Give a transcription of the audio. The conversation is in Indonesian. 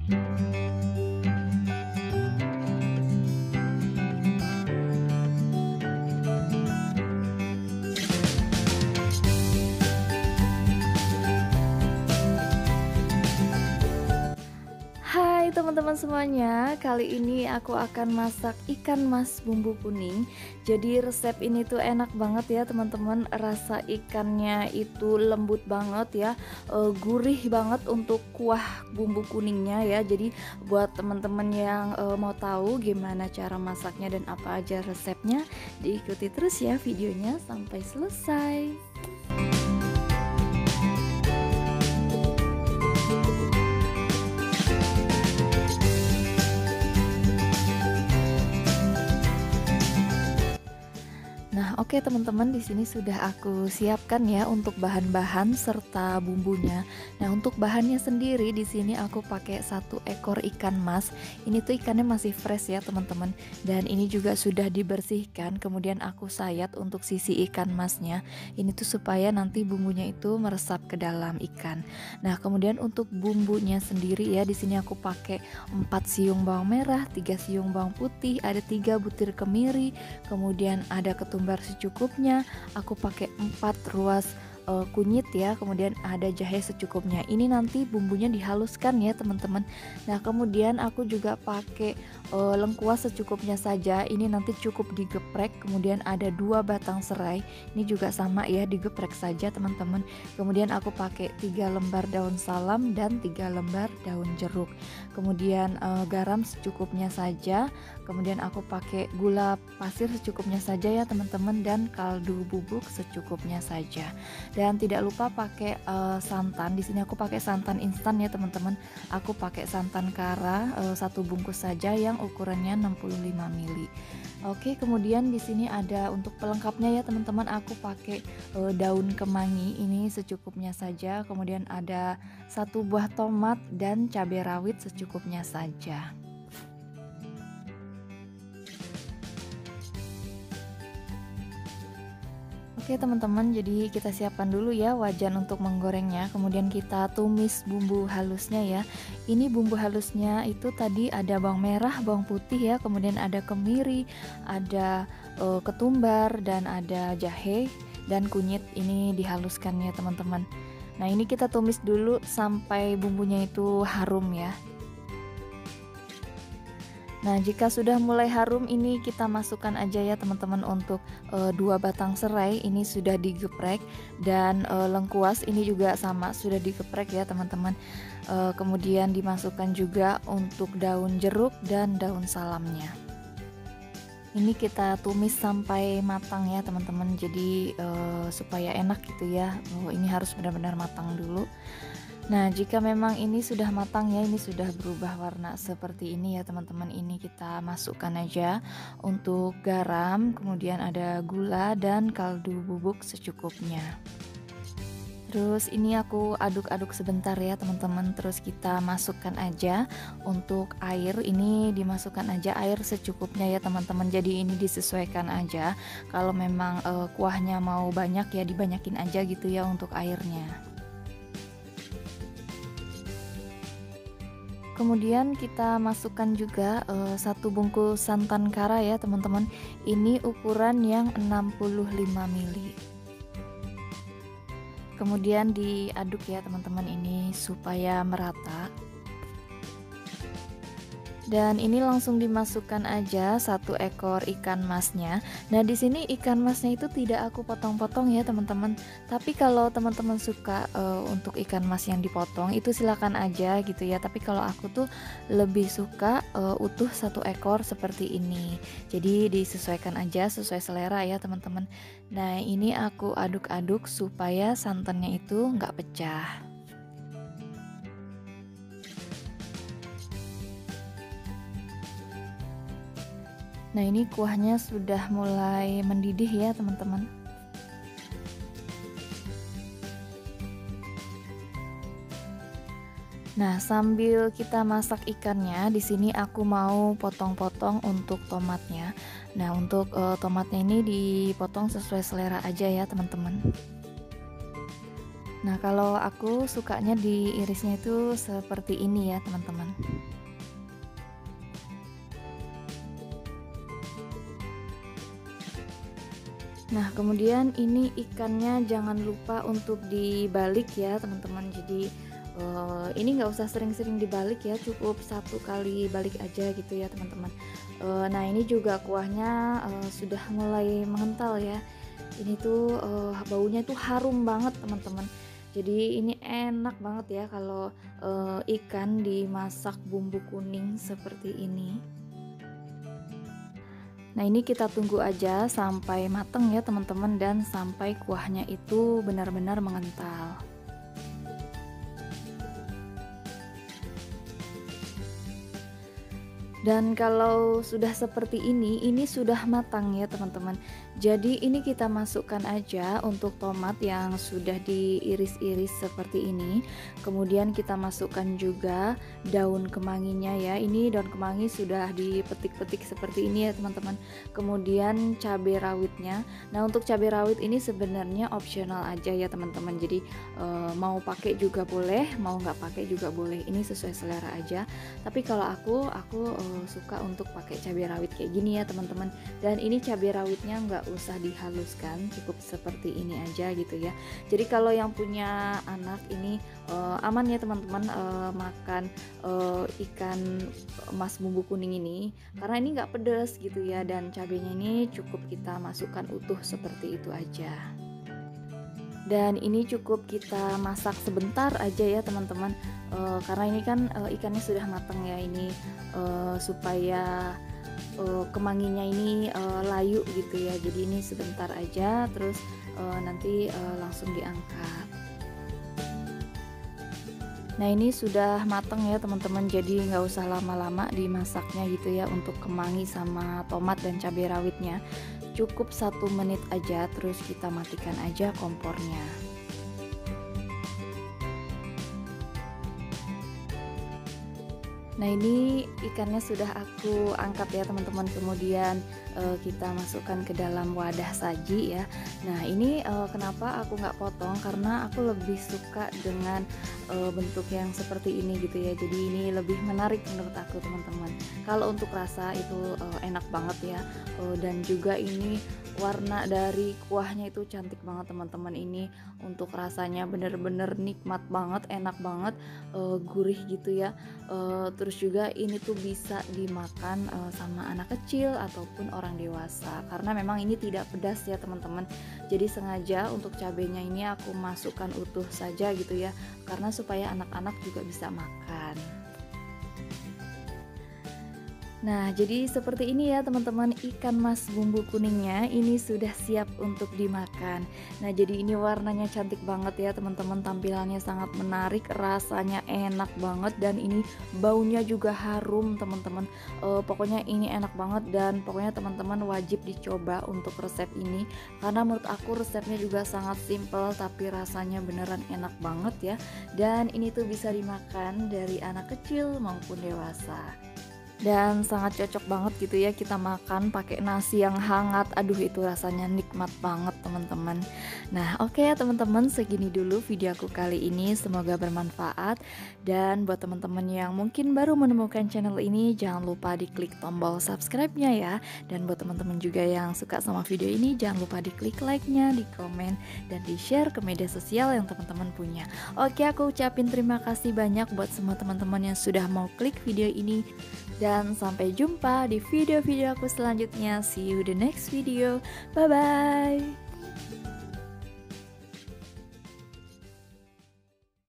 Hai teman-teman semuanya, kali ini aku akan masak ikan mas bumbu kuning. Jadi resep ini tuh enak banget ya teman-teman. Rasa ikannya itu lembut banget ya, gurih banget untuk kuah bumbu kuningnya ya. Jadi buat teman-teman yang mau tahu gimana cara masaknya dan apa aja resepnya, diikuti terus ya videonya sampai selesai. Nah, oke teman-teman, di sini sudah aku siapkan ya untuk bahan-bahan serta bumbunya. Nah, untuk bahannya sendiri di sini aku pakai 1 ekor ikan mas. Ini tuh ikannya masih fresh ya teman-teman. Dan ini juga sudah dibersihkan, kemudian aku sayat untuk sisi ikan masnya. Ini tuh supaya nanti bumbunya itu meresap ke dalam ikan. Nah, kemudian untuk bumbunya sendiri ya, di sini aku pakai 4 siung bawang merah, 3 siung bawang putih, ada 3 butir kemiri, kemudian ada ketumbar secukupnya, aku pakai 4 ruas kunyit ya, kemudian ada jahe secukupnya. Ini nanti bumbunya dihaluskan ya teman-teman. Nah, kemudian aku juga pakai lengkuas secukupnya saja. Ini nanti cukup digeprek. Kemudian ada 2 batang serai. Ini juga sama ya, digeprek saja teman-teman. Kemudian aku pakai 3 lembar daun salam dan 3 lembar daun jeruk. Kemudian garam secukupnya saja. Kemudian aku pakai gula pasir secukupnya saja ya teman-teman, dan kaldu bubuk secukupnya saja. Dan tidak lupa pakai santan. Di sini aku pakai santan instan ya teman-teman. Aku pakai santan kara 1 bungkus saja yang ukurannya 65 ml. Oke, kemudian di sini ada untuk pelengkapnya ya teman-teman. Aku pakai daun kemangi ini secukupnya saja. Kemudian ada 1 buah tomat dan cabai rawit secukupnya saja. Oke teman-teman, jadi kita siapkan dulu ya wajan untuk menggorengnya. Kemudian kita tumis bumbu halusnya ya. Ini bumbu halusnya itu tadi ada bawang merah, bawang putih ya, kemudian ada kemiri, ada ketumbar, dan ada jahe dan kunyit. Ini dihaluskan ya teman-teman. Nah, ini kita tumis dulu sampai bumbunya itu harum ya. Nah, jika sudah mulai harum, ini kita masukkan aja ya teman-teman untuk 2 batang serai ini sudah digeprek, dan lengkuas ini juga sama sudah digeprek ya teman-teman. Kemudian dimasukkan juga untuk daun jeruk dan daun salamnya. Ini kita tumis sampai matang ya teman-teman. Jadi supaya enak gitu ya. Ini harus benar-benar matang dulu. Nah, jika memang ini sudah matang ya, ini sudah berubah warna seperti ini ya teman-teman, ini kita masukkan aja untuk garam, kemudian ada gula dan kaldu bubuk secukupnya. Terus ini aku aduk-aduk sebentar ya teman-teman. Terus kita masukkan aja untuk air, ini dimasukkan aja air secukupnya ya teman-teman. Jadi ini disesuaikan aja, kalau memang kuahnya mau banyak ya dibanyakin aja gitu ya untuk airnya. Kemudian kita masukkan juga 1 bungkus santan kara ya teman-teman. Ini ukuran yang 65 ml. Kemudian diaduk ya teman-teman ini supaya merata. Dan ini langsung dimasukkan aja 1 ekor ikan masnya. Nah, di sini ikan masnya itu tidak aku potong-potong ya teman-teman. Tapi kalau teman-teman suka untuk ikan mas yang dipotong itu silakan aja gitu ya. Tapi kalau aku tuh lebih suka utuh 1 ekor seperti ini. Jadi disesuaikan aja sesuai selera ya teman-teman. Nah, ini aku aduk-aduk supaya santannya itu nggak pecah. Nah, ini kuahnya sudah mulai mendidih ya teman-teman. Nah, sambil kita masak ikannya, di sini aku mau potong-potong untuk tomatnya. Nah, untuk tomatnya ini dipotong sesuai selera aja ya teman-teman. Nah, kalau aku sukanya diirisnya itu seperti ini ya, teman-teman. Nah, kemudian ini ikannya jangan lupa untuk dibalik ya, teman-teman. Jadi ini nggak usah sering-sering dibalik ya, cukup satu kali balik aja gitu ya, teman-teman. Nah, ini juga kuahnya sudah mulai mengental ya. Ini tuh baunya tuh harum banget, teman-teman. Jadi ini enak banget ya kalau ikan dimasak bumbu kuning seperti ini. Nah, ini kita tunggu aja sampai mateng ya, teman-teman, dan sampai kuahnya itu benar-benar mengental. Dan kalau sudah seperti ini sudah matang ya, teman-teman. Jadi ini kita masukkan aja untuk tomat yang sudah diiris-iris seperti ini. Kemudian kita masukkan juga daun kemanginya ya. Ini daun kemangi sudah dipetik-petik seperti ini ya, teman-teman. Kemudian cabai rawitnya. Nah, untuk cabai rawit ini sebenarnya opsional aja ya, teman-teman. Jadi mau pakai juga boleh, mau nggak pakai juga boleh. Ini sesuai selera aja. Tapi kalau aku suka untuk pakai cabai rawit kayak gini ya, teman-teman. Dan ini cabai rawitnya nggak usah dihaluskan, cukup seperti ini aja gitu ya. Jadi kalau yang punya anak ini aman ya, teman-teman, makan ikan emas bumbu kuning ini, karena ini nggak pedas gitu ya, dan cabainya ini cukup kita masukkan utuh seperti itu aja. Dan ini cukup kita masak sebentar aja ya, teman-teman, karena ini kan ikannya sudah matang ya, ini supaya kemanginya ini layu gitu ya. Jadi ini sebentar aja, terus nanti langsung diangkat. Nah, ini sudah matang ya, teman-teman, jadi nggak usah lama-lama dimasaknya gitu ya untuk kemangi sama tomat dan cabai rawitnya. Cukup 1 menit aja, terus kita matikan aja kompornya. Nah, ini ikannya sudah aku angkat ya, teman-teman. Kemudian kita masukkan ke dalam wadah saji ya. Nah, ini kenapa aku nggak potong, karena aku lebih suka dengan bentuk yang seperti ini gitu ya. Jadi ini lebih menarik menurut aku, teman-teman. Kalau untuk rasa itu enak banget ya, dan juga ini warna dari kuahnya itu cantik banget, teman-teman. Ini untuk rasanya bener-bener nikmat banget, enak banget, gurih gitu ya. Terus juga ini tuh bisa dimakan sama anak kecil ataupun orang dewasa, karena memang ini tidak pedas ya, teman-teman. Jadi sengaja untuk cabenya ini aku masukkan utuh saja gitu ya, karena supaya anak-anak juga bisa makan. Nah, jadi seperti ini ya, teman-teman, ikan mas bumbu kuningnya ini sudah siap untuk dimakan. Nah, jadi ini warnanya cantik banget ya, teman-teman, tampilannya sangat menarik, rasanya enak banget, dan ini baunya juga harum, teman-teman. Pokoknya ini enak banget, dan pokoknya teman-teman wajib dicoba untuk resep ini, karena menurut aku resepnya juga sangat simple tapi rasanya beneran enak banget ya. Dan ini tuh bisa dimakan dari anak kecil maupun dewasa. Dan sangat cocok banget gitu ya kita makan pakai nasi yang hangat. Aduh, itu rasanya nikmat banget, teman-teman. Nah, oke ya, teman-teman, segini dulu video aku kali ini, semoga bermanfaat. Dan buat teman-teman yang mungkin baru menemukan channel ini, jangan lupa diklik tombol subscribe-nya ya. Dan buat teman-teman juga yang suka sama video ini, jangan lupa diklik like-nya, di komen, dan di share ke media sosial yang teman-teman punya. Oke, aku ucapin terima kasih banyak buat semua teman-teman yang sudah mau klik video ini. Dan sampai jumpa di video-video aku selanjutnya. See you the next video. Bye-bye.